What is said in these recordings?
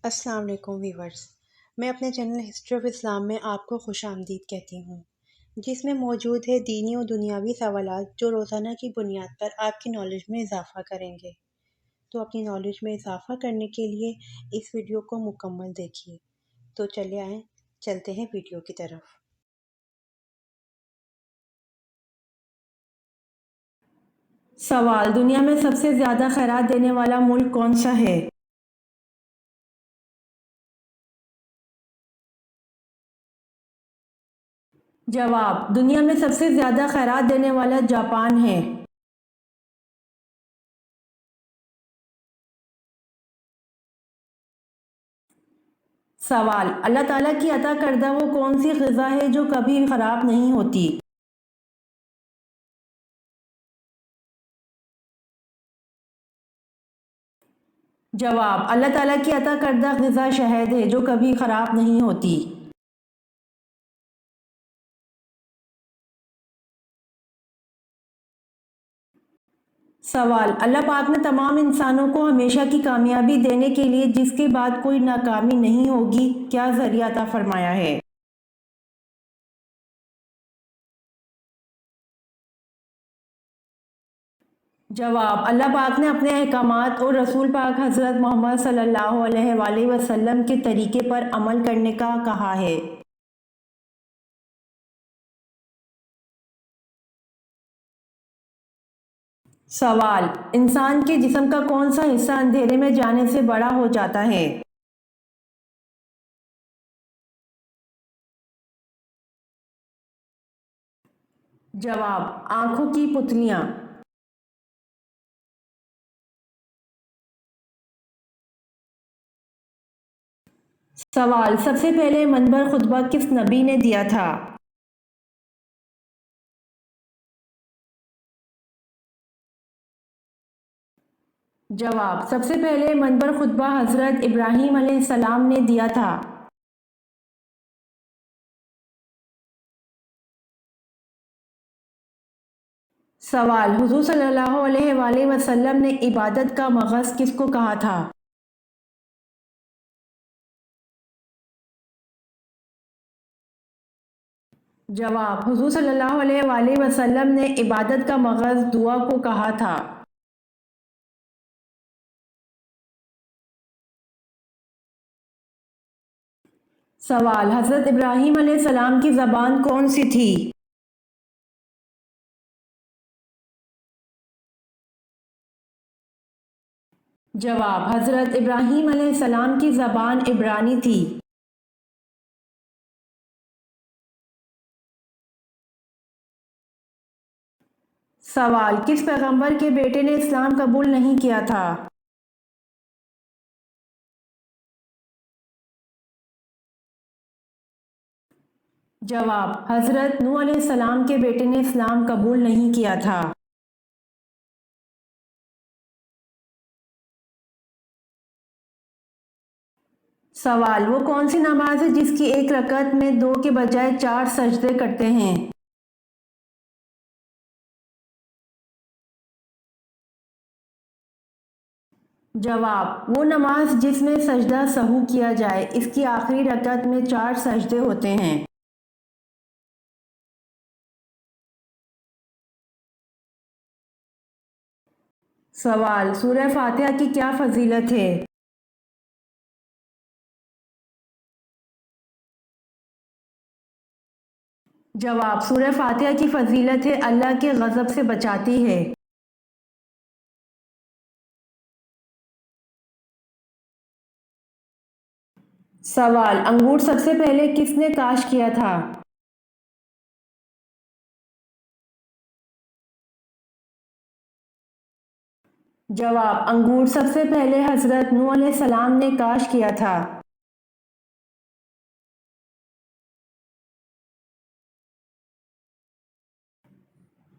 السلام علیکم ویورز، میں اپنے چینل ہسٹری آف اسلام میں آپ کو خوش آمدید کہتی ہوں، جس میں موجود ہے دینی و دنیاوی سوالات جو روزانہ کی بنیاد پر آپ کی نالج میں اضافہ کریں گے۔ تو اپنی نالج میں اضافہ کرنے کے لیے اس ویڈیو کو مکمل دیکھیے۔ تو چلے آئیں، چلتے ہیں ویڈیو کی طرف۔ سوال: دنیا میں سب سے زیادہ خیرات دینے والا ملک کون سا ہے؟ جواب: دنیا میں سب سے زیادہ خیرات دینے والا جاپان ہے۔ سوال: اللہ تعالیٰ کی عطا کردہ وہ کون سی غذا ہے جو کبھی خراب نہیں ہوتی؟ جواب: اللہ تعالیٰ کی عطا کردہ غذا شہد ہے جو کبھی خراب نہیں ہوتی۔ سوال: اللہ پاک نے تمام انسانوں کو ہمیشہ کی کامیابی دینے کے لیے جس کے بعد کوئی ناکامی نہیں ہوگی کیا ذریعہ عطا فرمایا ہے؟ جواب: اللہ پاک نے اپنے احکامات اور رسول پاک حضرت محمد صلی اللہ علیہ وآلہ وسلم کے طریقے پر عمل کرنے کا کہا ہے۔ سوال: انسان کے جسم کا کون سا حصہ اندھیرے میں جانے سے بڑا ہو جاتا ہے؟ جواب: آنکھوں کی پتلیاں۔ سوال: سب سے پہلے منبر خطبہ کس نبی نے دیا تھا؟ جواب: سب سے پہلے منبر خطبہ حضرت ابراہیم علیہ السلام نے دیا تھا۔ سوال: حضور صلی اللہ علیہ وآلہ وسلم نے عبادت کا مغز کس کو کہا تھا؟ جواب: حضور صلی اللہ علیہ وآلہ وسلم نے عبادت کا مغز دعا کو کہا تھا۔ سوال: حضرت ابراہیم علیہ السلام کی زبان کون سی تھی؟ جواب: حضرت ابراہیم علیہ السلام کی زبان عبرانی تھی۔ سوال: کس پیغمبر کے بیٹے نے اسلام قبول نہیں کیا تھا؟ جواب: حضرت نوح علیہ السلام کے بیٹے نے اسلام قبول نہیں کیا تھا۔ سوال: وہ کون سی نماز ہے جس کی ایک رکعت میں 2 کے بجائے 4 سجدے کرتے ہیں؟ جواب: وہ نماز جس میں سجدہ سہو کیا جائے، اس کی آخری رکعت میں 4 سجدے ہوتے ہیں۔ سوال: سورہ فاتحہ کی کیا فضیلت ہے؟ جواب: سورہ فاتحہ کی فضیلت ہے اللہ کے غضب سے بچاتی ہے۔ سوال: انگور سب سے پہلے کس نے کاشت کیا تھا؟ جواب: انگور سب سے پہلے حضرت نوح علیہ السلام نے کاشت کیا تھا۔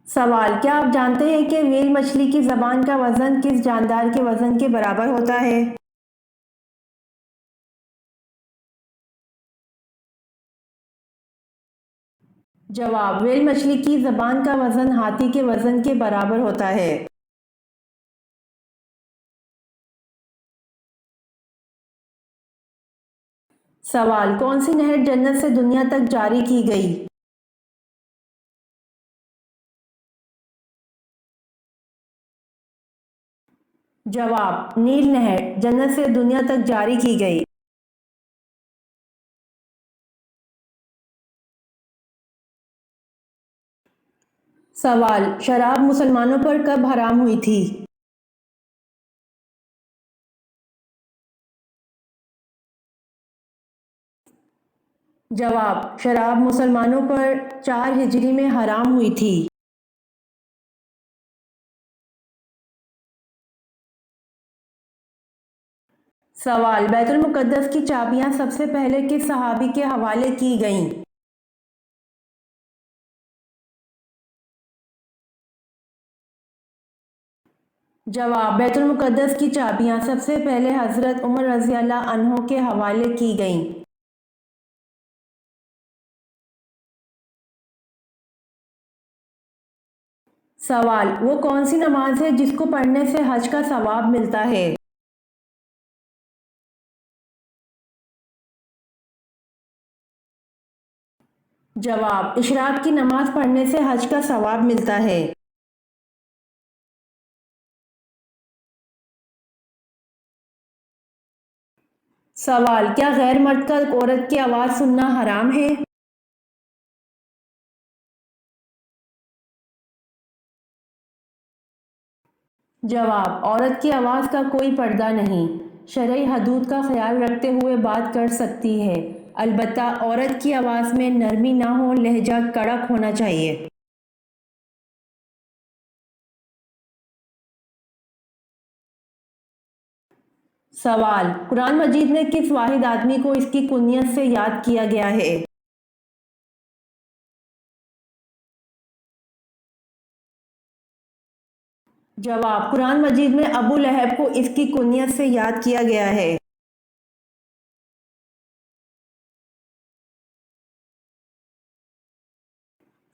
سوال: کیا آپ جانتے ہیں کہ ویل مچھلی کی زبان کا وزن کس جاندار کے وزن کے برابر ہوتا ہے؟ جواب: ویل مچھلی کی زبان کا وزن ہاتھی کے وزن کے برابر ہوتا ہے۔ سوال: کون سی نہر جنت سے دنیا تک جاری کی گئی؟ جواب: نیل نہر جنت سے دنیا تک جاری کی گئی۔ سوال: شراب مسلمانوں پر کب حرام ہوئی تھی؟ جواب: شراب مسلمانوں پر 4 ہجری میں حرام ہوئی تھی۔ سوال: بیت المقدس کی چابیاں سب سے پہلے کس صحابی کے حوالے کی گئیں؟ جواب: بیت المقدس کی چابیاں سب سے پہلے حضرت عمر رضی اللہ عنہ کے حوالے کی گئیں۔ سوال: وہ کون سی نماز ہے جس کو پڑھنے سے حج کا ثواب ملتا ہے؟ جواب: اشراق کی نماز پڑھنے سے حج کا ثواب ملتا ہے۔ سوال: کیا غیر مرد کا عورت کی آواز سننا حرام ہے؟ جواب: عورت کی آواز کا کوئی پردہ نہیں، شرعی حدود کا خیال رکھتے ہوئے بات کر سکتی ہے، البتہ عورت کی آواز میں نرمی نہ ہو، لہجہ کڑک ہونا چاہیے۔ سوال: قرآن مجید میں کس واحد آدمی کو اس کی کنیت سے یاد کیا گیا ہے؟ جواب: قرآن مجید میں ابو لہب کو اس کی کنیت سے یاد کیا گیا ہے۔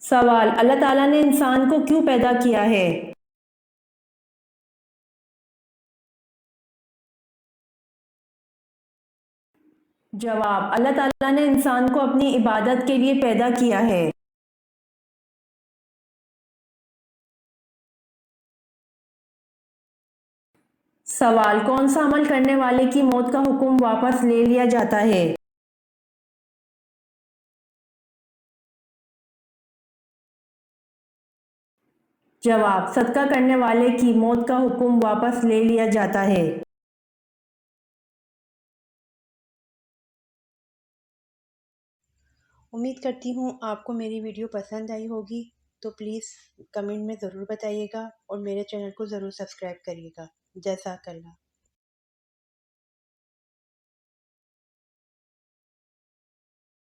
سوال: اللہ تعالیٰ نے انسان کو کیوں پیدا کیا ہے؟ جواب: اللہ تعالیٰ نے انسان کو اپنی عبادت کے لیے پیدا کیا ہے۔ سوال: کون سا عمل کرنے والے کی موت کا حکم واپس لے لیا جاتا ہے؟ جواب: صدقہ کرنے والے کی موت کا حکم واپس لے لیا جاتا ہے۔ امید کرتی ہوں آپ کو میری ویڈیو پسند آئی ہوگی، تو پلیز کمنٹ میں ضرور بتائیے گا اور میرے چینل کو ضرور سبسکرائب کریے گا۔ جزاک اللہ۔